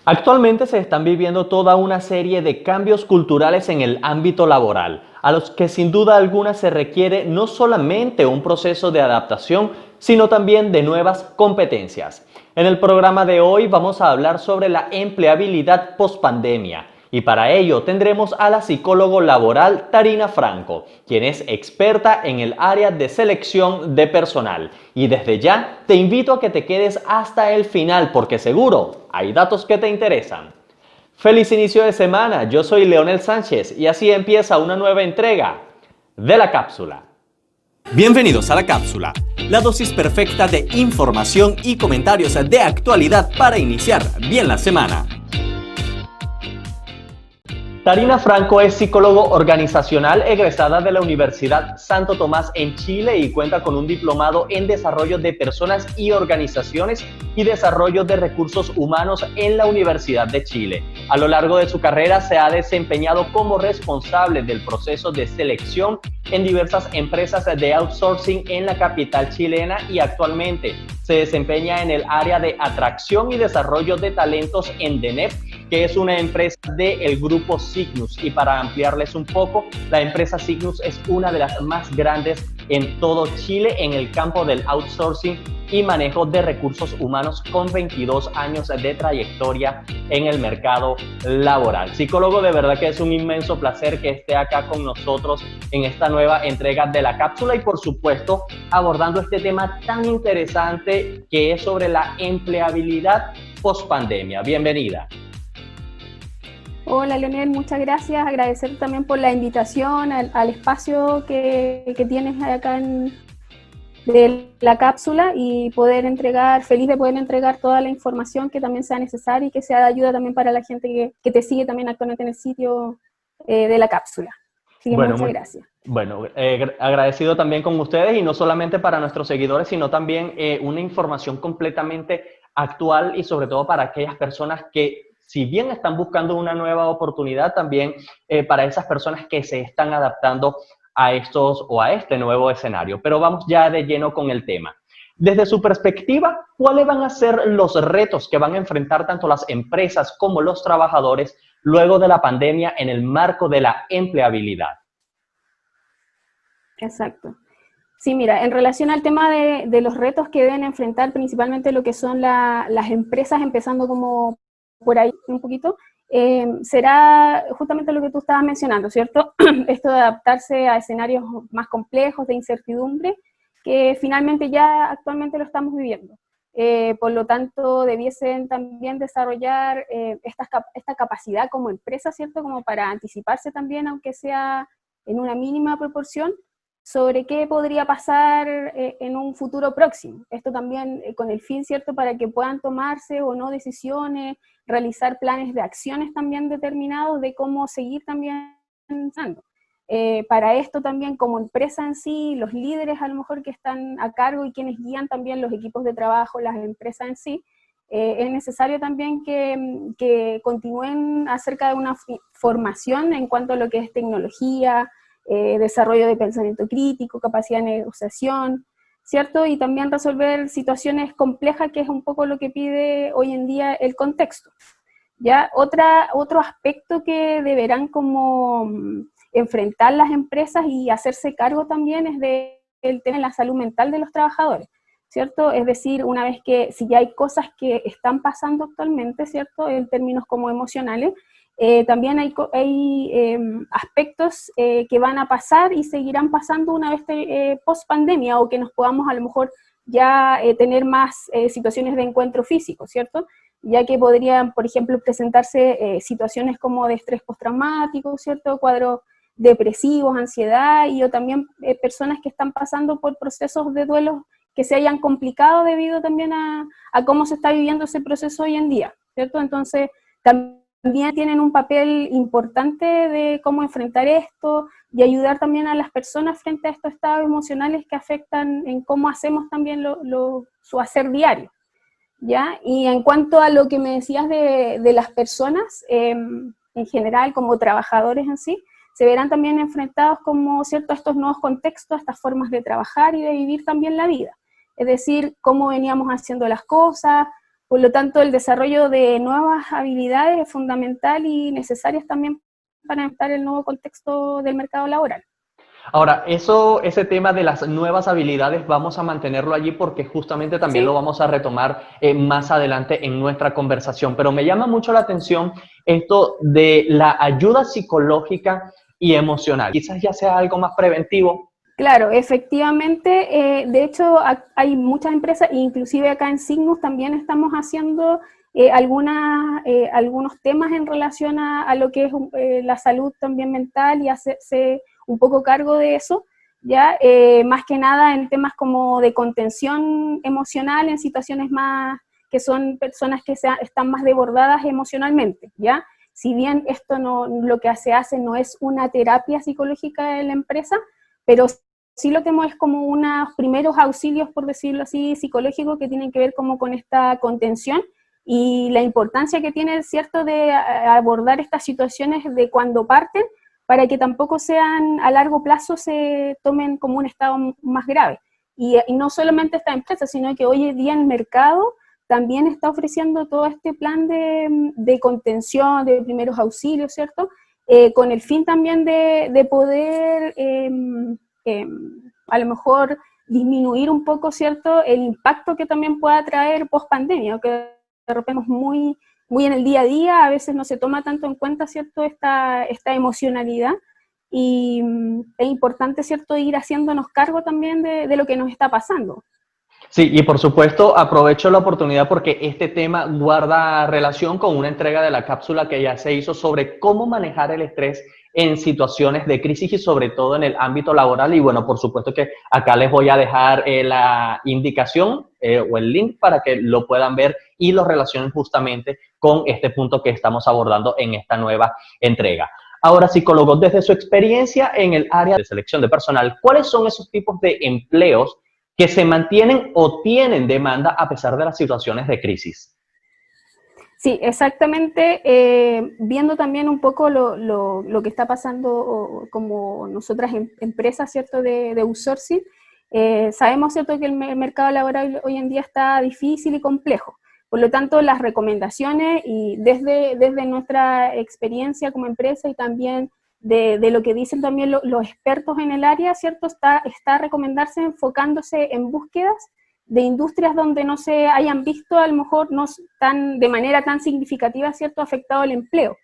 Actualmente se están viviendo toda una serie de cambios culturales en el ámbito laboral, a los que sin duda alguna se requiere no solamente un proceso de adaptación, sino también de nuevas competencias. En el programa de hoy vamos a hablar sobre la empleabilidad pospandemia. Y para ello tendremos a la psicólogo laboral Tarina Franco, quien es experta en el área de selección de personal. Y desde ya te invito a que te quedes hasta el final porque seguro hay datos que te interesan. Feliz inicio de semana, yo soy Leonel Sánchez y así empieza una nueva entrega de la cápsula. Bienvenidos a la cápsula, la dosis perfecta de información y comentarios de actualidad para iniciar bien la semana. Tarina Franco es psicólogo organizacional egresada de la Universidad Santo Tomás en Chile y cuenta con un diplomado en desarrollo de personas y organizaciones y desarrollo de recursos humanos en la Universidad de Chile. A lo largo de su carrera se ha desempeñado como responsable del proceso de selección en diversas empresas de outsourcing en la capital chilena y actualmente se desempeña en el área de atracción y desarrollo de talentos en DENEP, que es una empresa del grupo Signus. Y para ampliarles un poco, la empresa Signus es una de las más grandes en todo Chile en el campo del outsourcing y manejo de recursos humanos, con 22 años de trayectoria en el mercado laboral. Psicólogo, de verdad que es un inmenso placer que esté acá con nosotros en esta nueva entrega de la cápsula y por supuesto abordando este tema tan interesante que es sobre la empleabilidad post-pandemia. Bienvenida. Hola Leonel, muchas gracias. Agradecer también por la invitación al espacio que tienes acá de la cápsula y feliz de poder entregar toda la información que también sea necesaria y que sea de ayuda también para la gente que te sigue también actualmente en el sitio de la cápsula. Así que muchas gracias. Bueno, agradecido también con ustedes y no solamente para nuestros seguidores, sino también una información completamente actual y sobre todo para aquellas personas que, si bien están buscando una nueva oportunidad, también para esas personas que se están adaptando a estos o a este nuevo escenario. Pero vamos ya de lleno con el tema. Desde su perspectiva, ¿cuáles van a ser los retos que van a enfrentar tanto las empresas como los trabajadores luego de la pandemia en el marco de la empleabilidad? Exacto. Sí, mira, en relación al tema de los retos que deben enfrentar principalmente lo que son las empresas, empezando como por ahí un poquito, será justamente lo que tú estabas mencionando, ¿cierto? Esto de adaptarse a escenarios más complejos, de incertidumbre, que finalmente ya actualmente lo estamos viviendo. Por lo tanto, debiesen también desarrollar esta capacidad como empresa, ¿cierto? Como para anticiparse también, aunque sea en una mínima proporción, sobre qué podría pasar en un futuro próximo. Esto también con el fin, ¿cierto?, para que puedan tomarse o no decisiones, realizar planes de acciones también determinados de cómo seguir también pensando. Para esto también como empresa en sí, los líderes a lo mejor que están a cargo y quienes guían también los equipos de trabajo, las empresas en sí, es necesario también que continúen acerca de una formación en cuanto a lo que es tecnología, desarrollo de pensamiento crítico, capacidad de negociación, ¿cierto? Y también resolver situaciones complejas, que es un poco lo que pide hoy en día el contexto. ¿Ya? Otro aspecto que deberán como enfrentar las empresas y hacerse cargo también es del tema de la salud mental de los trabajadores, ¿cierto? Es decir, una vez que si ya hay cosas que están pasando actualmente, ¿cierto?, en términos como emocionales, también hay aspectos que van a pasar y seguirán pasando una vez post pandemia, o que nos podamos a lo mejor ya tener más situaciones de encuentro físico, ¿cierto? Ya que podrían, por ejemplo, presentarse situaciones como de estrés postraumático, ¿cierto?, cuadros depresivos, ansiedad, o también personas que están pasando por procesos de duelo que se hayan complicado debido también a cómo se está viviendo ese proceso hoy en día, ¿cierto? Entonces, también tienen un papel importante de cómo enfrentar esto y ayudar también a las personas frente a estos estados emocionales que afectan en cómo hacemos también su hacer diario, ¿ya? Y en cuanto a lo que me decías de las personas, en general, como trabajadores en sí, se verán también enfrentados como, ¿cierto?, a estos nuevos contextos, a estas formas de trabajar y de vivir también la vida. Es decir, cómo veníamos haciendo las cosas, Por lo tanto, el desarrollo de nuevas habilidades es fundamental y necesarias también para adaptar el nuevo contexto del mercado laboral. Ahora, ese tema de las nuevas habilidades vamos a mantenerlo allí porque justamente también ¿Sí? lo vamos a retomar más adelante en nuestra conversación. Pero me llama mucho la atención esto de la ayuda psicológica y emocional. Quizás ya sea algo más preventivo. Claro, efectivamente, de hecho hay muchas empresas, inclusive acá en Signus también estamos haciendo algunos temas en relación a lo que es la salud también mental y hacerse un poco cargo de eso, ya más que nada en temas como de contención emocional en situaciones más que son personas que están más desbordadas emocionalmente, ya. Si bien esto no, lo que se hace no es una terapia psicológica en la empresa, pero sí lo tenemos es como unos primeros auxilios, por decirlo así, psicológicos que tienen que ver como con esta contención y la importancia que tiene, ¿cierto?, de abordar estas situaciones de cuando parten para que tampoco sean a largo plazo se tomen como un estado más grave. Y no solamente esta empresa, sino que hoy en día el mercado también está ofreciendo todo este plan de contención, de primeros auxilios, ¿cierto?, con el fin también de poder a lo mejor disminuir un poco, ¿cierto?, el impacto que también pueda traer post pandemia, que de repente es muy en el día a día, a veces no se toma tanto en cuenta, ¿cierto?, esta emocionalidad, y es importante, ¿cierto?, ir haciéndonos cargo también de lo que nos está pasando. Sí, y por supuesto aprovecho la oportunidad porque este tema guarda relación con una entrega de la cápsula que ya se hizo sobre cómo manejar el estrés en situaciones de crisis y sobre todo en el ámbito laboral. Y bueno, por supuesto que acá les voy a dejar la indicación o el link para que lo puedan ver y lo relacionen justamente con este punto que estamos abordando en esta nueva entrega. Ahora, psicólogos, desde su experiencia en el área de selección de personal, ¿cuáles son esos tipos de empleos que se mantienen o tienen demanda a pesar de las situaciones de crisis? Sí, exactamente, viendo también un poco lo que está pasando como nosotras empresas, ¿cierto?, de outsourcing, sabemos, ¿cierto?, que el mercado laboral hoy en día está difícil y complejo. Por lo tanto, las recomendaciones y desde nuestra experiencia como empresa y también de lo que dicen también los expertos en el área, ¿cierto?, está a recomendarse enfocándose en búsquedas de industrias donde no se hayan visto a lo mejor no tan, de manera tan significativa, ¿cierto?, afectado el empleo.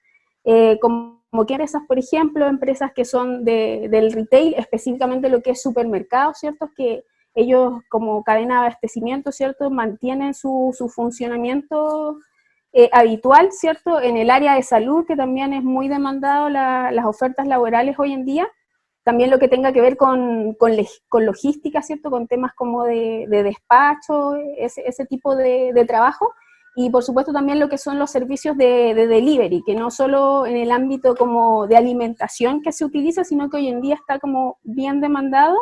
Como que empresas, por ejemplo, empresas que son del retail, específicamente lo que es supermercados, ¿cierto?, que ellos como cadena de abastecimiento, ¿cierto?, mantienen su funcionamiento habitual, ¿cierto?, en el área de salud, que también es muy demandado las ofertas laborales hoy en día. También lo que tenga que ver con logística, ¿cierto?, con temas como de despacho, ese tipo de trabajo. Y por supuesto también lo que son los servicios de delivery, que no solo en el ámbito como de alimentación que se utiliza, sino que hoy en día está como bien demandado,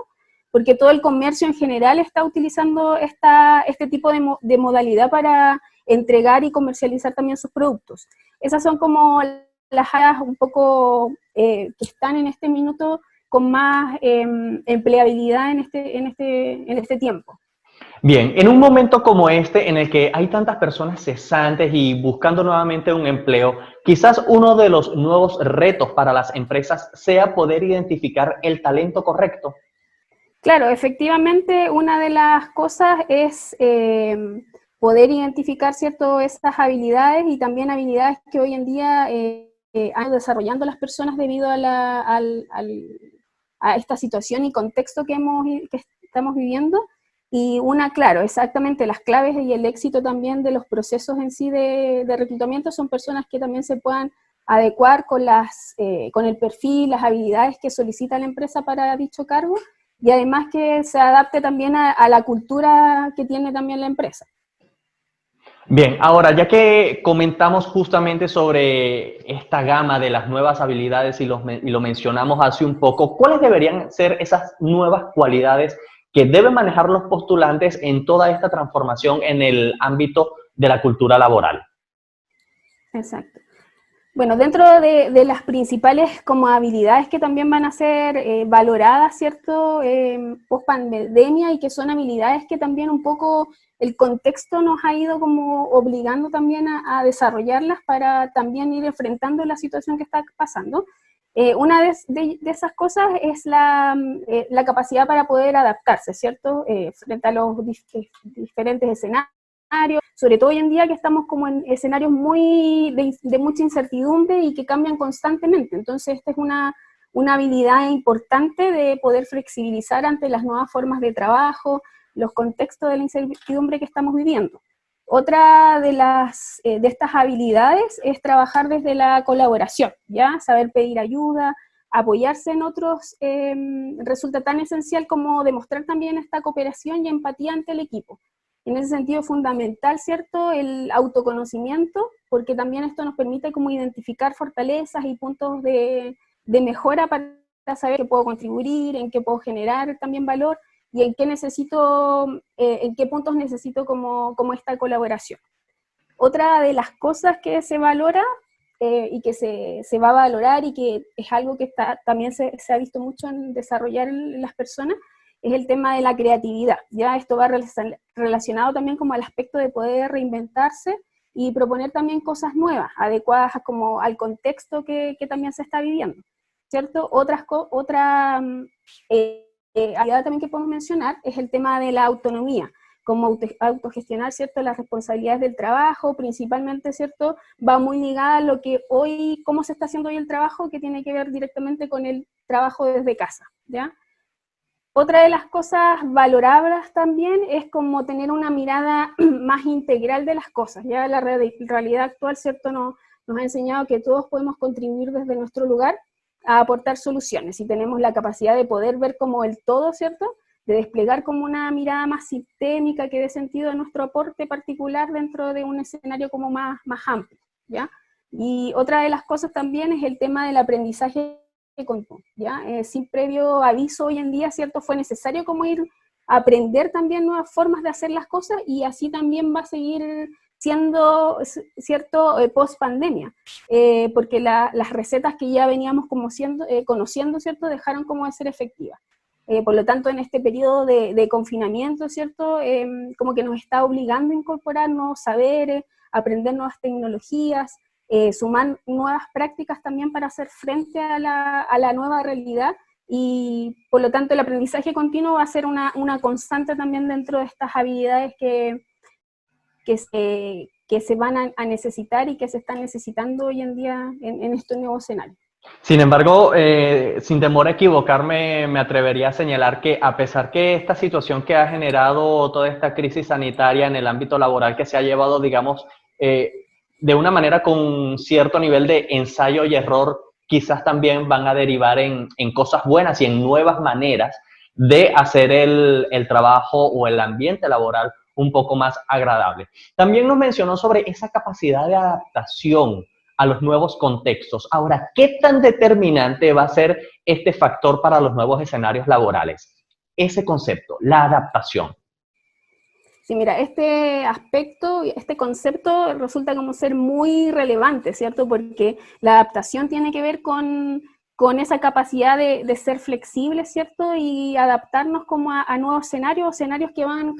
porque todo el comercio en general está utilizando este tipo de modalidad para entregar y comercializar también sus productos. Esas son como las áreas un poco que están en este minuto con más empleabilidad en este tiempo. Bien, en un momento como este en el que hay tantas personas cesantes y buscando nuevamente un empleo, quizás uno de los nuevos retos para las empresas sea poder identificar el talento correcto. Claro, efectivamente, una de las cosas es poder identificar, ¿cierto?, esas habilidades y también habilidades que hoy en día han desarrollando las personas debido a esta situación y contexto que estamos viviendo. Y claro, exactamente, las claves y el éxito también de los procesos en sí de reclutamiento son personas que también se puedan adecuar con el perfil, las habilidades que solicita la empresa para dicho cargo, y además que se adapte también a la cultura que tiene también la empresa. Bien, ahora ya que comentamos justamente sobre esta gama de las nuevas habilidades y lo mencionamos hace un poco, ¿cuáles deberían ser esas nuevas cualidades que deben manejar los postulantes en toda esta transformación en el ámbito de la cultura laboral? Exacto. Bueno, dentro de las principales como habilidades que también van a ser valoradas, ¿cierto? Post pandemia, y que son habilidades que también un poco el contexto nos ha ido como obligando también a desarrollarlas para también ir enfrentando la situación que está pasando. Una de esas cosas es la capacidad para poder adaptarse, ¿cierto? Frente a los diferentes escenarios, sobre todo hoy en día que estamos como en escenarios muy de mucha incertidumbre y que cambian constantemente. Entonces, esta es una habilidad importante de poder flexibilizar ante las nuevas formas de trabajo, los contextos de la incertidumbre que estamos viviendo. Otra de estas habilidades es trabajar desde la colaboración, ¿ya? Saber pedir ayuda, apoyarse en otros, resulta tan esencial como demostrar también esta cooperación y empatía ante el equipo. En ese sentido es fundamental, ¿cierto?, el autoconocimiento, porque también esto nos permite como identificar fortalezas y puntos de mejora para saber qué puedo contribuir, en qué puedo generar también valor, y en qué puntos necesito como esta colaboración. Otra de las cosas que se valora y que se va a valorar y que es algo que también se ha visto mucho en desarrollar en las personas, es el tema de la creatividad. Ya esto va relacionado también como al aspecto de poder reinventarse y proponer también cosas nuevas, adecuadas como al contexto que también se está viviendo, ¿cierto? Otra habilidad también que podemos mencionar es el tema de la autonomía, como autogestionar, ¿cierto?, las responsabilidades del trabajo, principalmente, ¿cierto?, va muy ligada a lo que hoy, cómo se está haciendo hoy el trabajo, que tiene que ver directamente con el trabajo desde casa, ¿ya? Otra de las cosas valorables también es como tener una mirada más integral de las cosas. Ya la realidad actual, ¿cierto?, nos ha enseñado que todos podemos contribuir desde nuestro lugar a aportar soluciones y tenemos la capacidad de poder ver como el todo, ¿cierto?, de desplegar como una mirada más sistémica que dé sentido a nuestro aporte particular dentro de un escenario como más amplio, ¿ya? Y otra de las cosas también es el tema del aprendizaje continuo, ¿ya? Sin previo aviso hoy en día, ¿cierto?, fue necesario como ir a aprender también nuevas formas de hacer las cosas y así también va a seguir siendo, ¿cierto?, post pandemia, porque las recetas que ya veníamos como conociendo, ¿cierto?, dejaron como de ser efectivas. Por lo tanto, en este periodo de confinamiento, ¿cierto?, como que nos está obligando a incorporar nuevos saberes, aprender nuevas tecnologías, sumar nuevas prácticas también para hacer frente a la nueva realidad, y por lo tanto el aprendizaje continuo va a ser una constante también dentro de estas habilidades que se van a necesitar y que se están necesitando hoy en día en este nuevo escenario. Sin embargo, sin temor a equivocarme, me atrevería a señalar que a pesar que esta situación que ha generado toda esta crisis sanitaria en el ámbito laboral que se ha llevado, digamos, de una manera con cierto nivel de ensayo y error, quizás también van a derivar en cosas buenas y en nuevas maneras de hacer el trabajo o el ambiente laboral un poco más agradable. También nos mencionó sobre esa capacidad de adaptación a los nuevos contextos. Ahora, ¿qué tan determinante va a ser este factor para los nuevos escenarios laborales? Ese concepto, la adaptación. Sí, mira, este aspecto, este concepto resulta como ser muy relevante, ¿cierto? Porque la adaptación tiene que ver con esa capacidad de ser flexible, ¿cierto? Y adaptarnos como a nuevos escenarios que van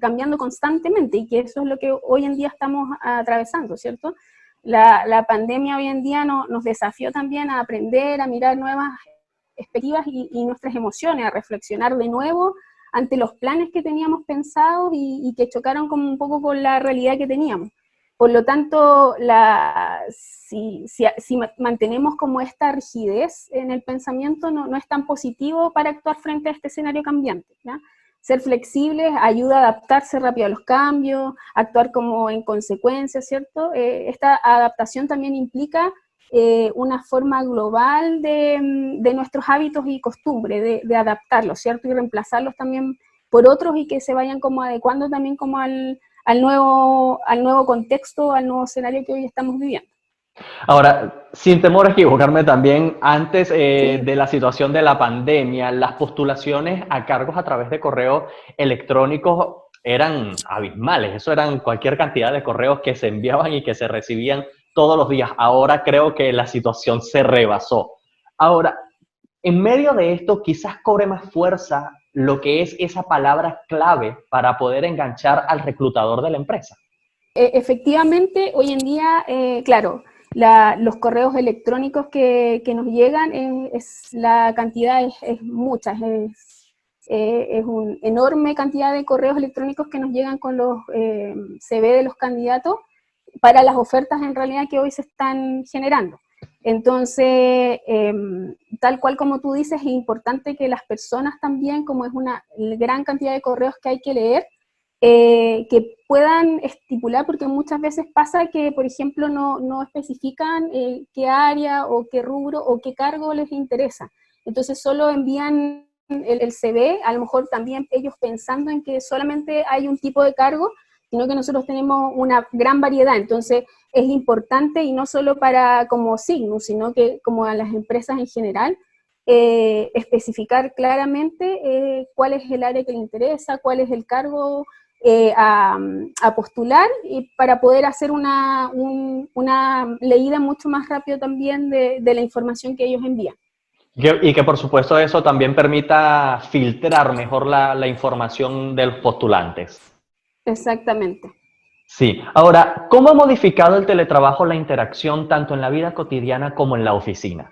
cambiando constantemente, y que eso es lo que hoy en día estamos atravesando, ¿cierto? La pandemia hoy en día nos desafió también a aprender, a mirar nuevas perspectivas y nuestras emociones, a reflexionar de nuevo ante los planes que teníamos pensados y que chocaron como un poco con la realidad que teníamos. Por lo tanto, si mantenemos como esta rigidez en el pensamiento, no es tan positivo para actuar frente a este escenario cambiante, ¿ya? Ser flexibles ayuda a adaptarse rápido a los cambios, actuar como en consecuencia, ¿cierto? Esta adaptación también implica una forma global de nuestros hábitos y costumbres, de adaptarlos, ¿cierto? Y reemplazarlos también por otros y que se vayan como adecuando también como al nuevo contexto, al nuevo escenario que hoy estamos viviendo. Ahora, sin temor a equivocarme también, antes Sí. de la situación de la pandemia, las postulaciones a cargos a través de correo electrónico eran abismales. Eso eran cualquier cantidad de correos que se enviaban y que se recibían todos los días. Ahora creo que la situación se rebasó. Ahora, en medio de esto, quizás cobre más fuerza lo que es esa palabra clave para poder enganchar al reclutador de la empresa. Efectivamente, hoy en día, claro, los correos electrónicos que nos llegan, la cantidad es mucha, es una enorme cantidad de correos electrónicos que nos llegan con los CV de los candidatos para las ofertas en realidad que hoy se están generando. Entonces, tal cual como tú dices, es importante que las personas también, como es una gran cantidad de correos que hay que leer, que puedan estipular, porque muchas veces pasa que, por ejemplo, no especifican qué área o qué rubro o qué cargo les interesa. Entonces solo envían el CV, a lo mejor también ellos pensando en que solamente hay un tipo de cargo, sino que nosotros tenemos una gran variedad. Entonces es importante, y no solo para como Signus, sino que como a las empresas en general, especificar claramente cuál es el área que le interesa, cuál es el cargo a postular, y para poder hacer una leída mucho más rápido también de la información que ellos envían. Y que por supuesto eso también permita filtrar mejor la información de los postulantes. Exactamente. Sí. Ahora, ¿cómo ha modificado el teletrabajo la interacción tanto en la vida cotidiana como en la oficina?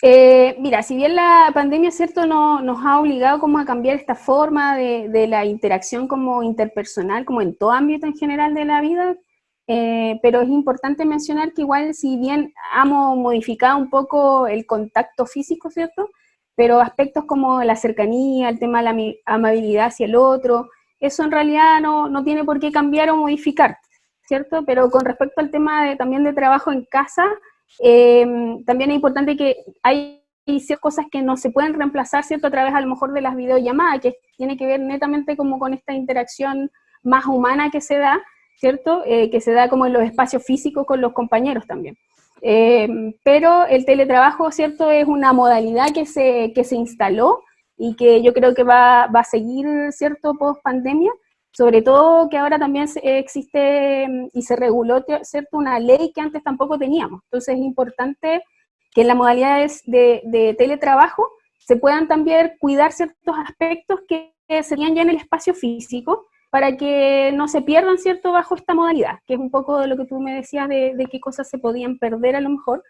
Mira, si bien la pandemia, ¿cierto?, nos ha obligado como a cambiar esta forma de la interacción como interpersonal, como en todo ámbito en general de la vida, pero es importante mencionar que igual, si bien hemos modificado un poco el contacto físico, ¿cierto?, pero aspectos como la cercanía, el tema de la amabilidad hacia el otro, eso en realidad no tiene por qué cambiar o modificar, ¿cierto? Pero con respecto al tema también de trabajo en casa, también es importante que hay ciertas cosas que no se pueden reemplazar, ¿cierto?, a través a lo mejor de las videollamadas, que tiene que ver netamente como con esta interacción más humana que se da, ¿cierto?, que se da como en los espacios físicos con los compañeros también. Pero el teletrabajo, ¿cierto?, es una modalidad que se instaló y que yo creo que va a seguir, ¿cierto?, post pandemia. Sobre todo que ahora también existe y se reguló, ¿cierto?, una ley que antes tampoco teníamos. Entonces es importante que en las modalidades de teletrabajo se puedan también cuidar ciertos aspectos que serían ya en el espacio físico, para que no se pierdan, ¿cierto?, bajo esta modalidad, que es un poco de lo que tú me decías de qué cosas se podían perder a lo mejor,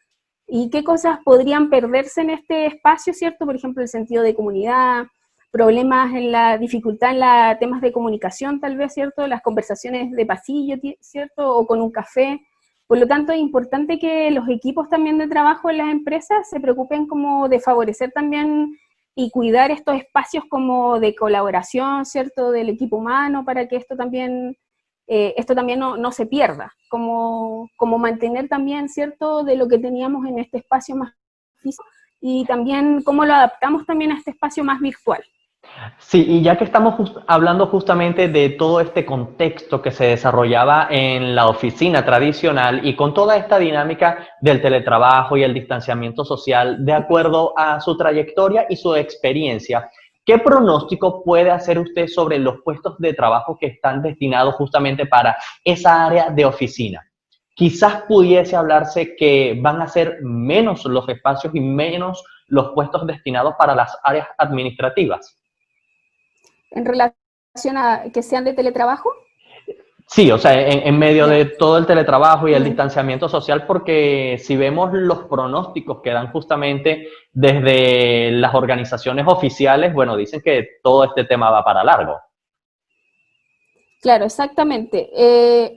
y qué cosas podrían perderse en este espacio, ¿cierto? Por ejemplo, el sentido de comunidad, problemas en la dificultad en la temas de comunicación, tal vez, ¿cierto? Las conversaciones de pasillo, ¿cierto? O con un café. Por lo tanto, es importante que los equipos también de trabajo en las empresas se preocupen como de favorecer también y cuidar estos espacios como de colaboración, ¿cierto?, del equipo humano, para que esto también no se pierda, como mantener también, ¿cierto?, de lo que teníamos en este espacio más físico, y también cómo lo adaptamos también a este espacio más virtual. Sí, y ya que estamos hablando justamente de todo este contexto que se desarrollaba en la oficina tradicional y con toda esta dinámica del teletrabajo y el distanciamiento social, de acuerdo a su trayectoria y su experiencia, ¿qué pronóstico puede hacer usted sobre los puestos de trabajo que están destinados justamente para esa área de oficina? Quizás pudiese hablarse que van a ser menos los espacios y menos los puestos destinados para las áreas administrativas. En relación a que sean de teletrabajo. Sí, o sea, en medio Ya. de todo el teletrabajo y el distanciamiento social, porque si vemos los pronósticos que dan justamente desde las organizaciones oficiales, bueno, dicen que todo este tema va para largo. Claro, exactamente.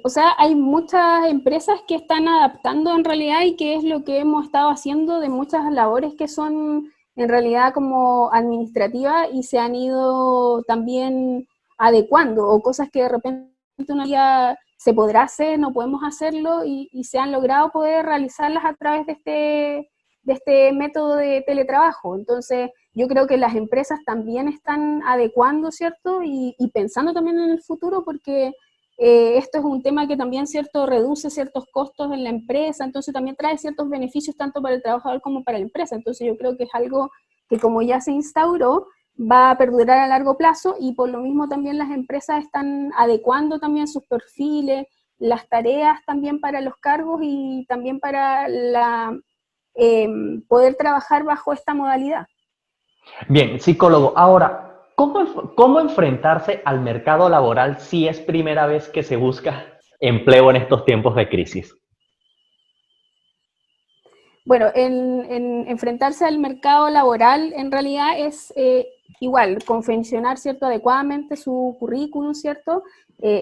O sea, hay muchas empresas que están adaptando en realidad, y que es lo que hemos estado haciendo de muchas labores que son en realidad como administrativas, y se han ido también adecuando, o cosas que de repente un día se podrá hacer, no podemos hacerlo, y se han logrado poder realizarlas a través de este método de teletrabajo. Entonces, yo creo que las empresas también están adecuando, ¿cierto? Y pensando también en el futuro, porque esto es un tema que también, ¿cierto?, reduce ciertos costos en la empresa, entonces también trae ciertos beneficios tanto para el trabajador como para la empresa. Entonces yo creo que es algo que, como ya se instauró, va a perdurar a largo plazo, y por lo mismo también las empresas están adecuando también sus perfiles, las tareas también para los cargos y también para poder trabajar bajo esta modalidad. Bien, psicólogo, ahora, ¿cómo enfrentarse al mercado laboral si es primera vez que se busca empleo en estos tiempos de crisis? Bueno, en enfrentarse al mercado laboral en realidad es igual, confeccionar, ¿cierto?, adecuadamente su currículum, ¿cierto?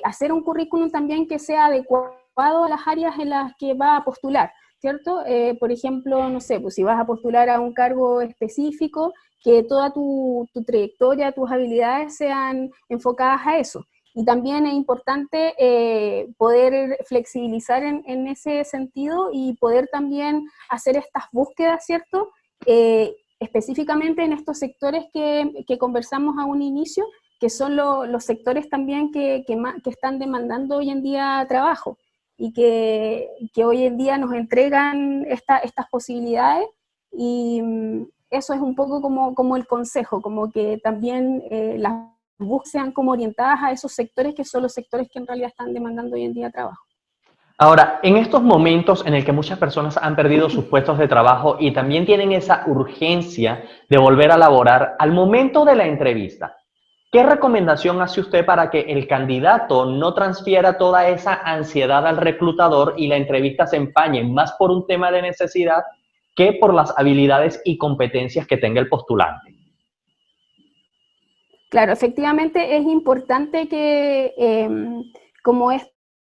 Hacer un currículum también que sea adecuado a las áreas en las que va a postular, ¿cierto? Por ejemplo, no sé, pues si vas a postular a un cargo específico, que toda tu trayectoria, tus habilidades sean enfocadas a eso. Y también es importante poder flexibilizar en ese sentido y poder también hacer estas búsquedas, ¿cierto? Específicamente en estos sectores que conversamos a un inicio, que son los sectores también que están demandando hoy en día trabajo y que hoy en día nos entregan estas posibilidades, y eso es un poco como el consejo, como que también las búsquedas sean como orientadas a esos sectores que son los sectores que en realidad están demandando hoy en día trabajo. Ahora, en estos momentos en el que muchas personas han perdido sus puestos de trabajo y también tienen esa urgencia de volver a laborar, al momento de la entrevista, ¿qué recomendación hace usted para que el candidato no transfiera toda esa ansiedad al reclutador y la entrevista se empañe más por un tema de necesidad que por las habilidades y competencias que tenga el postulante? Claro, efectivamente es importante que, como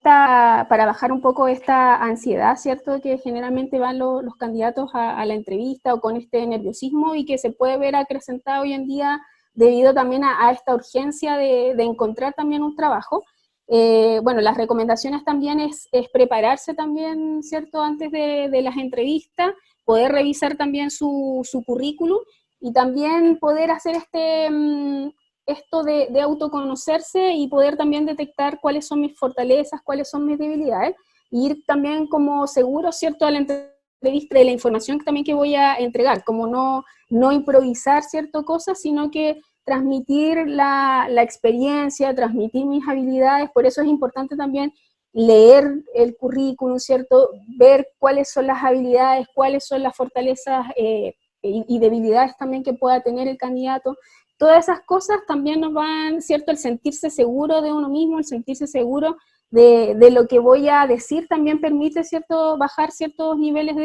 para bajar un poco esta ansiedad, ¿cierto?, que generalmente van los candidatos a la entrevista o con este nerviosismo y que se puede ver acrecentado hoy en día debido también a esta urgencia de encontrar también un trabajo. Bueno, las recomendaciones también es prepararse también, ¿cierto?, antes de las entrevistas, poder revisar también su currículum y también poder hacer esto de autoconocerse y poder también detectar cuáles son mis fortalezas, cuáles son mis debilidades, y ir también como seguro, ¿cierto?, a la entrevista de la información también que voy a entregar, como no improvisar, ¿cierto?, cosas, sino que transmitir la experiencia, transmitir mis habilidades. Por eso es importante también leer el currículum, ¿cierto?, ver cuáles son las habilidades, cuáles son las fortalezas y debilidades también que pueda tener el candidato. Todas esas cosas también nos van, ¿cierto?, el sentirse seguro de uno mismo, el sentirse seguro de lo que voy a decir, también permite, ¿cierto?, bajar ciertos niveles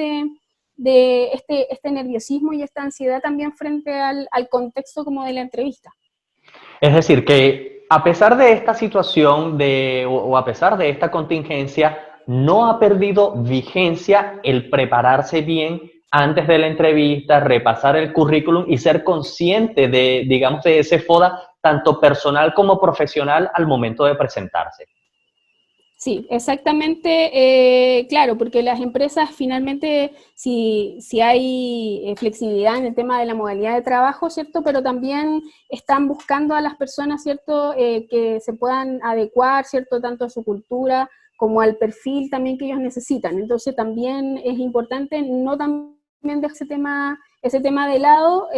de este nerviosismo y esta ansiedad también frente al contexto como de la entrevista. Es decir, que a pesar de esta situación o a pesar de esta contingencia, no ha perdido vigencia el prepararse bien antes de la entrevista, repasar el currículum y ser consciente de, digamos, de ese FODA, tanto personal como profesional, al momento de presentarse. Sí, exactamente, claro, porque las empresas finalmente, si hay flexibilidad en el tema de la modalidad de trabajo, ¿cierto? Pero también están buscando a las personas, ¿cierto?, que se puedan adecuar, ¿cierto?, tanto a su cultura como al perfil también que ellos necesitan. Entonces también es importante no también dejar ese tema de lado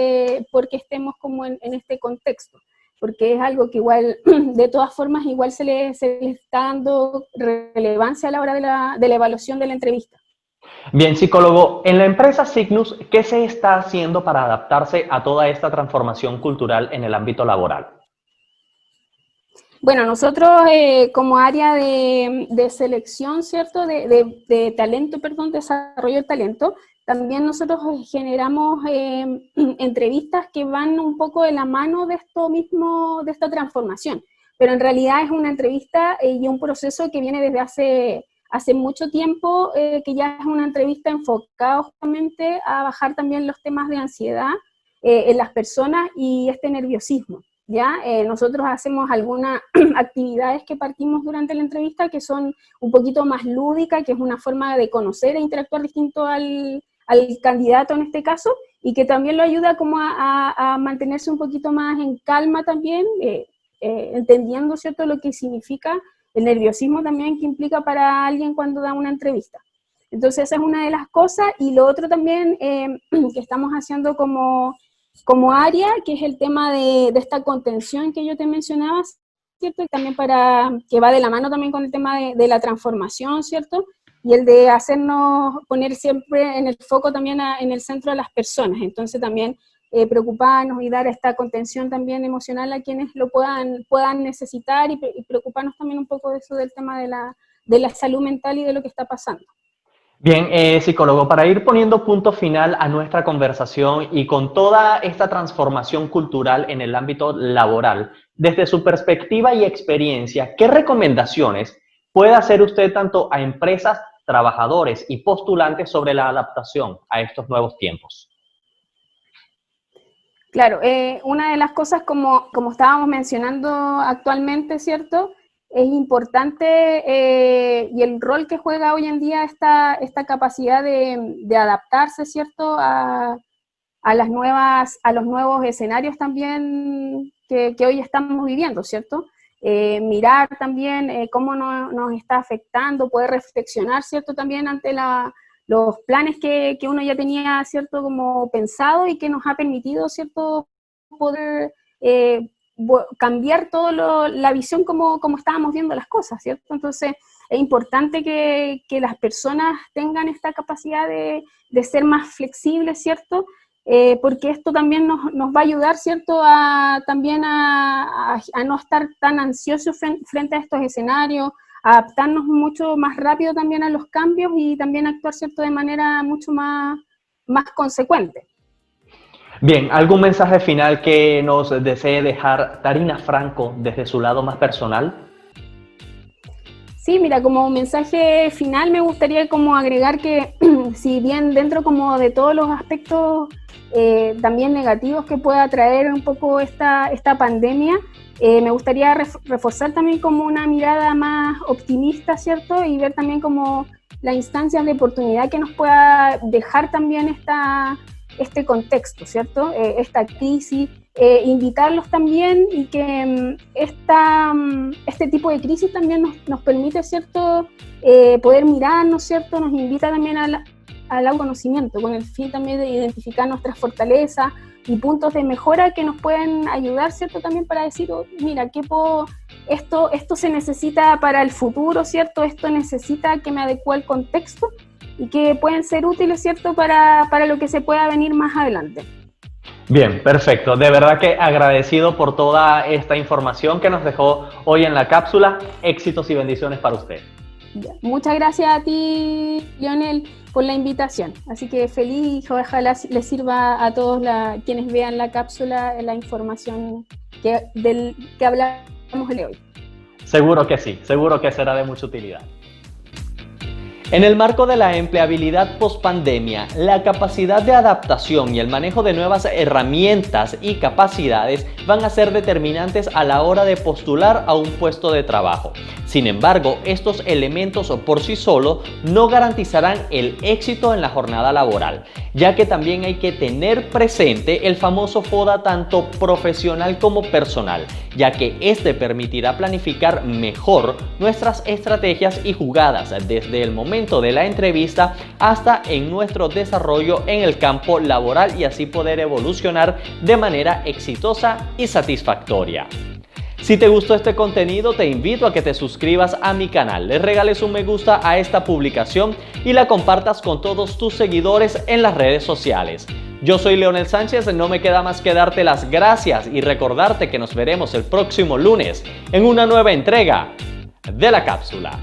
porque estemos como en este contexto, porque es algo que igual, de todas formas, igual se le está dando relevancia a la hora de la evaluación de la entrevista. Bien, psicólogo, en la empresa Signus, ¿qué se está haciendo para adaptarse a toda esta transformación cultural en el ámbito laboral? Bueno, nosotros como área de selección, ¿cierto?, de talento, perdón, desarrollo de talento, también nosotros generamos entrevistas que van un poco de la mano de esto mismo, de esta transformación, pero en realidad es una entrevista y un proceso que viene desde hace mucho tiempo, que ya es una entrevista enfocada justamente a bajar también los temas de ansiedad en las personas y este nerviosismo. ¿Ya? Nosotros hacemos algunas actividades que partimos durante la entrevista que son un poquito más lúdicas, que es una forma de conocer e interactuar distinto al candidato en este caso, y que también lo ayuda como a mantenerse un poquito más en calma también, entendiendo, ¿cierto?, lo que significa el nerviosismo también que implica para alguien cuando da una entrevista. Entonces esa es una de las cosas, y lo otro también que estamos haciendo como área, que es el tema de esta contención que yo te mencionaba, ¿cierto? Y también que va de la mano también con el tema de la transformación, ¿cierto? Y el de hacernos poner siempre en el foco también en el centro a las personas. Entonces también preocuparnos y dar esta contención también emocional a quienes lo puedan necesitar y preocuparnos también un poco de eso del tema de la salud mental y de lo que está pasando. Bien, psicólogo, para ir poniendo punto final a nuestra conversación y con toda esta transformación cultural en el ámbito laboral, desde su perspectiva y experiencia, ¿qué recomendaciones puede hacer usted tanto a empresas, trabajadores y postulantes sobre la adaptación a estos nuevos tiempos? Claro, una de las cosas como estábamos mencionando actualmente, ¿cierto? Es importante y el rol que juega hoy en día esta capacidad de adaptarse, ¿cierto? A los nuevos escenarios también que hoy estamos viviendo, ¿cierto? Mirar también cómo nos está afectando, poder reflexionar, ¿cierto? También ante los planes que uno ya tenía, ¿cierto? Como pensado y que nos ha permitido, ¿cierto? Poder cambiar toda la visión como estábamos viendo las cosas, ¿cierto? Entonces es importante que las personas tengan esta capacidad de ser más flexibles, ¿cierto? Porque esto también nos va a ayudar, ¿cierto? También a no estar tan ansiosos frente a estos escenarios, a adaptarnos mucho más rápido también a los cambios y también actuar, ¿cierto? De manera mucho más consecuente. Bien, ¿algún mensaje final que nos desee dejar Tarina Franco desde su lado más personal? Sí, mira, como mensaje final me gustaría como agregar que si bien dentro como de todos los aspectos también negativos que pueda traer un poco esta pandemia, me gustaría reforzar también como una mirada más optimista, ¿cierto? Y ver también como las instancias de oportunidad que nos pueda dejar también este contexto, ¿cierto? Esta crisis, invitarlos también y que este tipo de crisis también nos permite, ¿cierto? Poder mirarnos, ¿cierto? Nos invita también al autoconocimiento, con el fin también de identificar nuestras fortalezas y puntos de mejora que nos pueden ayudar, ¿cierto? También para decir, oh, mira, esto se necesita para el futuro, ¿cierto? Esto necesita que me adecue al contexto y que pueden ser útiles, ¿cierto? Para lo que se pueda venir más adelante. Bien, perfecto. De verdad que agradecido por toda esta información que nos dejó hoy en la cápsula. Éxitos y bendiciones para usted. Muchas gracias a ti, Lionel, por la invitación. Así que feliz, ojalá les sirva a todos quienes vean la cápsula la información que hablamos de hoy. Seguro que sí, seguro que será de mucha utilidad. En el marco de la empleabilidad post-pandemia, la capacidad de adaptación y el manejo de nuevas herramientas y capacidades van a ser determinantes a la hora de postular a un puesto de trabajo. Sin embargo, estos elementos por sí solos no garantizarán el éxito en la jornada laboral, ya que también hay que tener presente el famoso FODA tanto profesional como personal, ya que este permitirá planificar mejor nuestras estrategias y jugadas desde el momento de la entrevista hasta en nuestro desarrollo en el campo laboral y así poder evolucionar de manera exitosa y satisfactoria. Si te gustó este contenido, te invito a que te suscribas a mi canal, le regales un me gusta a esta publicación y la compartas con todos tus seguidores en las redes sociales. Yo soy Leonel Sánchez, no me queda más que darte las gracias y recordarte que nos veremos el próximo lunes en una nueva entrega de la cápsula.